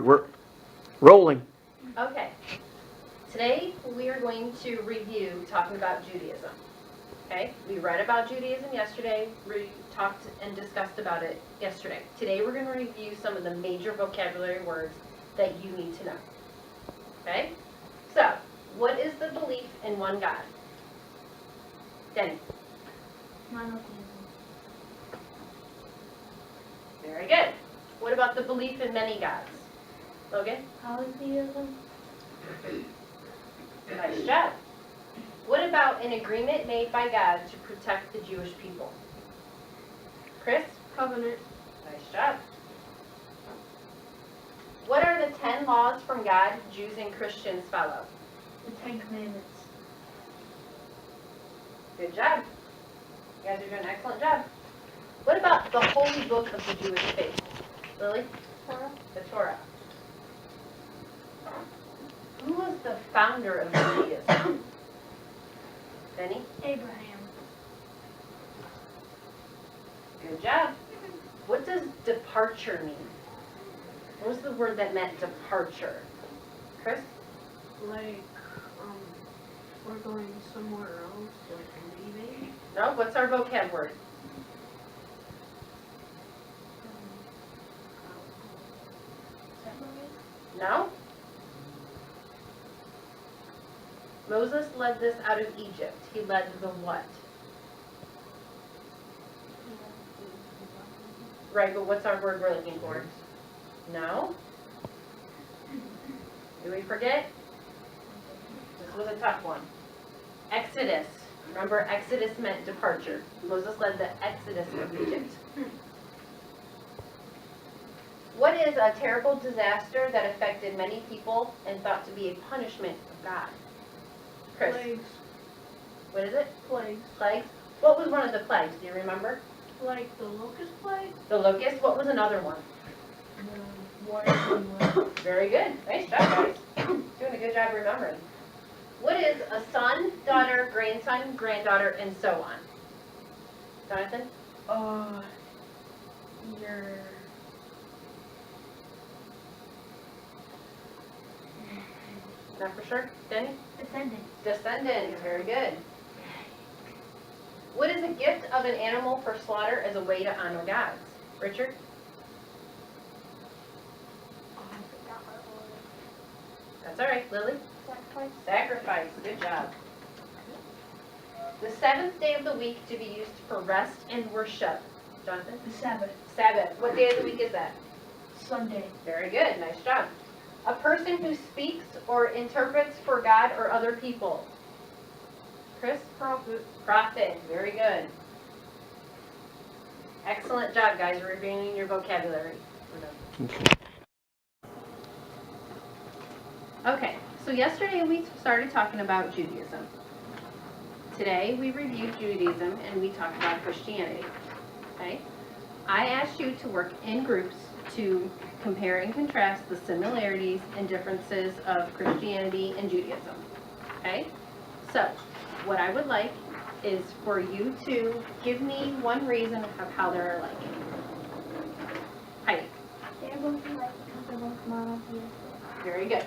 We're rolling. Okay. Today we are going to review talking about Judaism. Okay? We read about Judaism yesterday. We talked and discussed about it yesterday. Today we're going to review some of the major vocabulary words that you need to know. Okay? So, what is the belief in one God? Denny. Monotheism. Very good. What about the belief in many gods? Logan? Polytheism. Nice job. What about an agreement made by God to protect the Jewish people? Chris? Covenant. Nice job. What are the 10 laws from God Jews and Christians follow? The Ten Commandments. Good job. You guys are doing an excellent job. What about the holy book of the Jewish faith? Lily? Torah. The Torah. Who was the founder of Judaism? Benny? Abraham. Good job. What does departure mean? What was the word that meant departure? Chris? Like, we're going somewhere else, like leaving. No? What's our vocab word? Separate. No? Moses led this out of Egypt. He led the what? Right, but what's our word we're looking for? No? Did we forget? This was a tough one. Exodus. Remember, Exodus meant departure. Moses led the Exodus of Egypt. What is a terrible disaster that affected many people and thought to be a punishment of God? Chris. Plagues. What is it? Plagues. Plagues. What was one of the plagues? Do you remember? Like the locust plague. The locust. What was another one? The water and Very good. Nice job, guys. Doing a good job remembering. What is a son, daughter, grandson, granddaughter, and so on? Jonathan? Your Not for sure. Denny? descendant. Descendant. Very good. What is a gift of an animal for slaughter as a way to honor gods? Richard? I forgot what it was. That's all right. Lily? Sacrifice. Sacrifice. Good job. The seventh day of the week to be used for rest and worship. Jonathan? The Sabbath. Sabbath. What day of the week is that? Sunday. Very good. Nice job. A person who speaks or interprets for God or other people. Chris? Prophet. Prophet. Very good. Excellent job, guys, reviewing your vocabulary. Okay, so yesterday we started talking about Judaism. Today we reviewed Judaism and we talked about Christianity. Okay? I asked you to work in groups to compare and contrast the similarities and differences of Christianity and Judaism. Okay? So, what I would like is for you to give me one reason of how they're alike. Heidi. They're both alike because they're both monotheistic. Very good.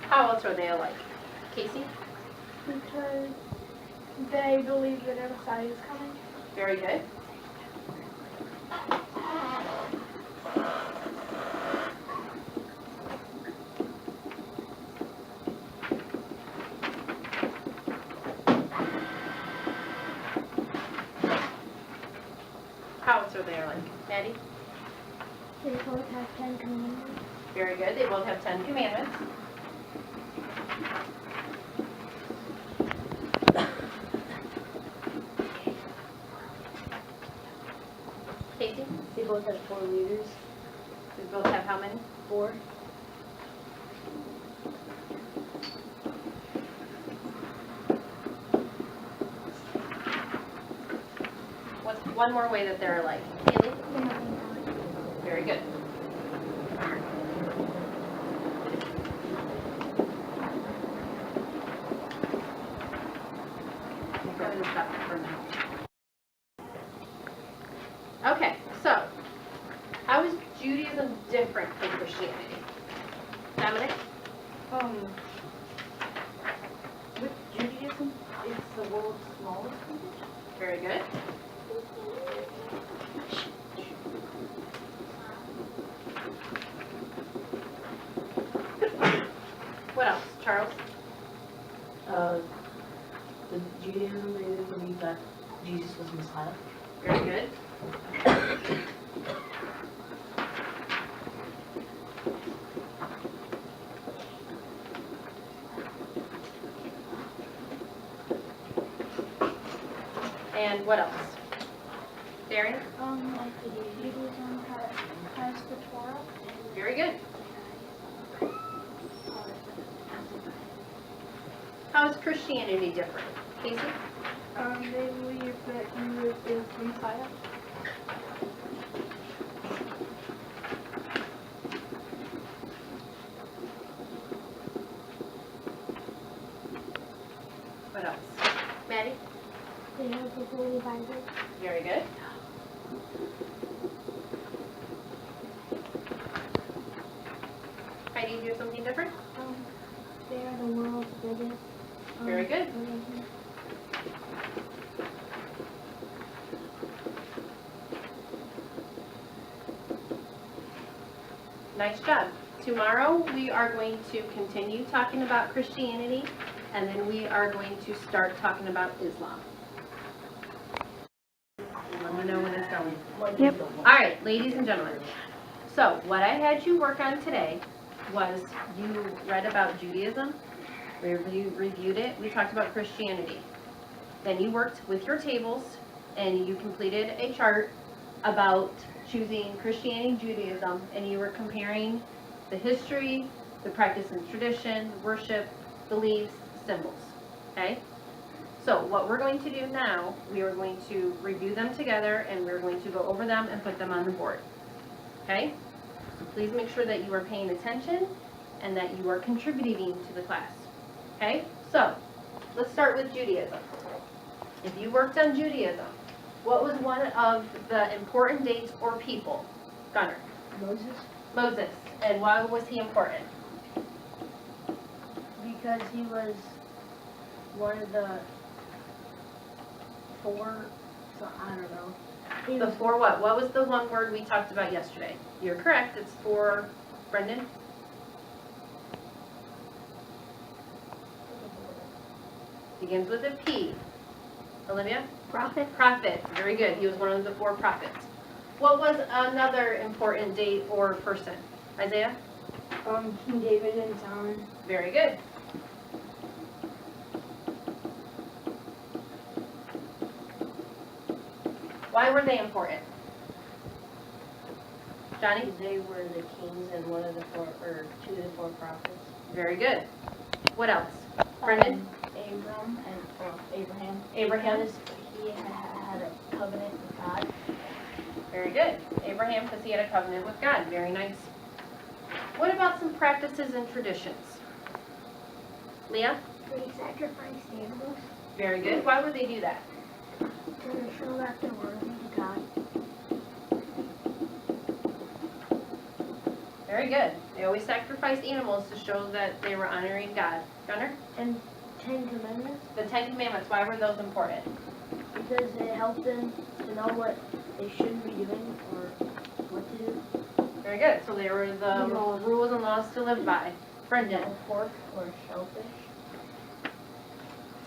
How else are they alike? Casey? Because they believe that a Messiah is coming. Very good. How else are they alike? Maddie? They both have 10 commandments. Very good. They both have 10 commandments. Casey? They both have 4 leaders. They both have how many? 4. What's one more way that they're alike? Haley? They're not intelligent. Very good. I'm going to stop it for now. Okay, so how is Judaism different from Christianity? Dominic? With Judaism, it's the world's smallest religion. Very good. What else, Charles? With Judaism, they believe that Jesus was Messiah. Very good. And what else? Darian? Like the Judaism has the Torah. Very good. How is Christianity different? Casey? They believe that he is Messiah. What else? Maddie? They have the Holy Bible. Very good. Heidi, do you have something different? They are the world's biggest. Very good. religion. Nice job. Tomorrow we are going to continue talking about Christianity, and then we are going to start talking about Islam. Let me know when it's going. Yep. All right, ladies and gentlemen. So what I had you work on today was you read about Judaism, we reviewed it, we talked about Christianity. Then you worked with your tables and you completed a chart about choosing Christianity and Judaism, and you were comparing the history, the practice and tradition, worship, beliefs, symbols. Okay? So what we're going to do now, we are going to review them together and we're going to go over them and put them on the board. Okay? So please make sure that you are paying attention and that you are contributing to the class. Okay? So let's start with Judaism. If you worked on Judaism, what was one of the important dates or people? Gunnar. Moses? Moses. And why was he important? Because he was one of the four, so I don't know. The four what? What was the one word we talked about yesterday? You're correct. It's for Brendan. Begins with a P. Olivia? Prophet. Prophet. Very good. He was one of the four prophets. What was another important date or person? Isaiah? King David and Solomon. Very good. Why were they important? Johnny? They were the kings and one of the four, or two of the four prophets. Very good. What else? Brendan? Abraham. Abraham? Because he had a covenant with God. Very good. Abraham, because he had a covenant with God. Very nice. What about some practices and traditions? Leah? They sacrificed animals Very good. Why would they do that? to show that they're worthy to God. Very good. They always sacrificed animals to show that they were honoring God. Gunnar? And 10 Commandments, The Ten Commandments, why were those important? because it helped them to know what they shouldn't be doing or what to do. Very good. So they were the rules and laws to live by. Brendan? No pork or shellfish.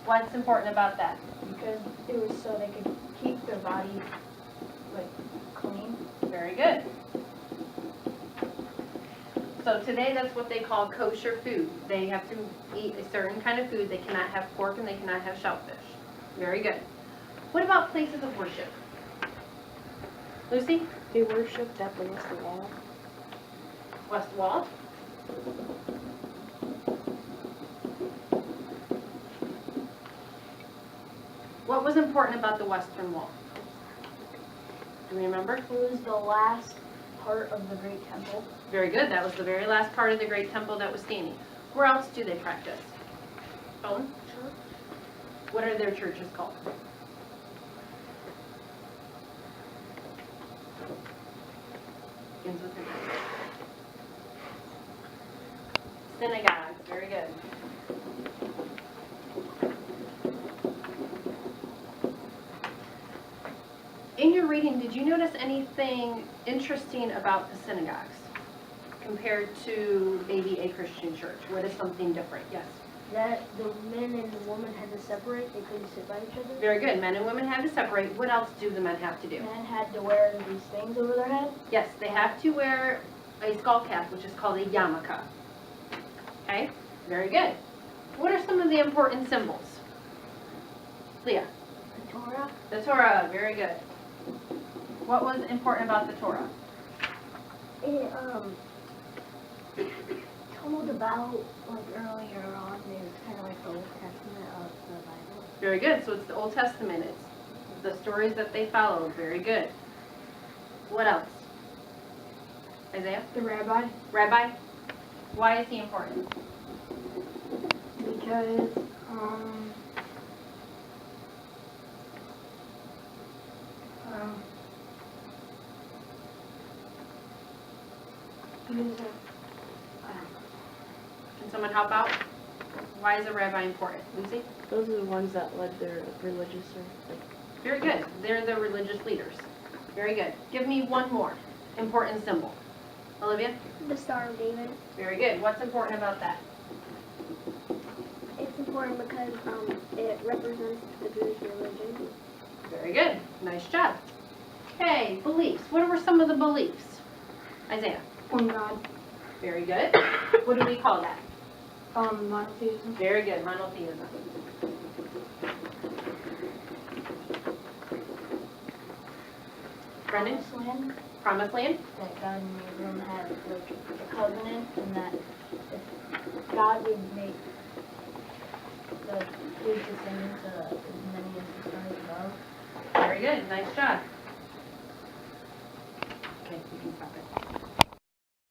What's important about that? Because it was so they could keep their body, like, clean. Very good. So today that's what they call kosher food. They have to eat a certain kind of food. They cannot have pork and they cannot have shellfish. Very good. What about places of worship? Lucy? They worshipped at the West Wall. West Wall? What was important about the Western Wall? Do we remember? It was the last part of the Great Temple. Very good. That was the very last part of the Great Temple that was standing. Where else do they practice? Owen? What are their churches called? Begins with an S. Synagogues, very good. In your reading, did you notice anything interesting about the synagogues compared to maybe a Christian church? What is something different? Yes. That the men and the women had to separate, they couldn't sit by each other. Very good. Men and women had to separate. What else do the men have to do? Men had to wear these things over their head. Yes, they have to wear a skull cap, which is called a yarmulke. Okay? Very good. What are some of the important symbols? Leah. The Torah. The Torah. Very good. What was important about the Torah? It told about like earlier on. It was kind of like the Old Testament of the Bible. Very good. So it's the Old Testament. It's the stories that they followed. Very good. What else? Isaiah? The rabbi, Rabbi? Why is he important? because he was Can someone help out? Why is a rabbi important? Lucy? Those are the ones that led their religious or like. Very good. They're the religious leaders. Very good. Give me one more important symbol. Olivia? The Star of David. Very good. What's important about that? It's important because it represents the Jewish religion. Very good. Nice job. Okay, beliefs. What were some of the beliefs? Isaiah? one God, Very good. What do we call that? monotheism. Very good. Monotheism. Brendan? Promised land. Promised land? That God and Abram had like a covenant, and that if God would make his descendants as many as the stars above. Very good. Nice job. Okay, you can stop it.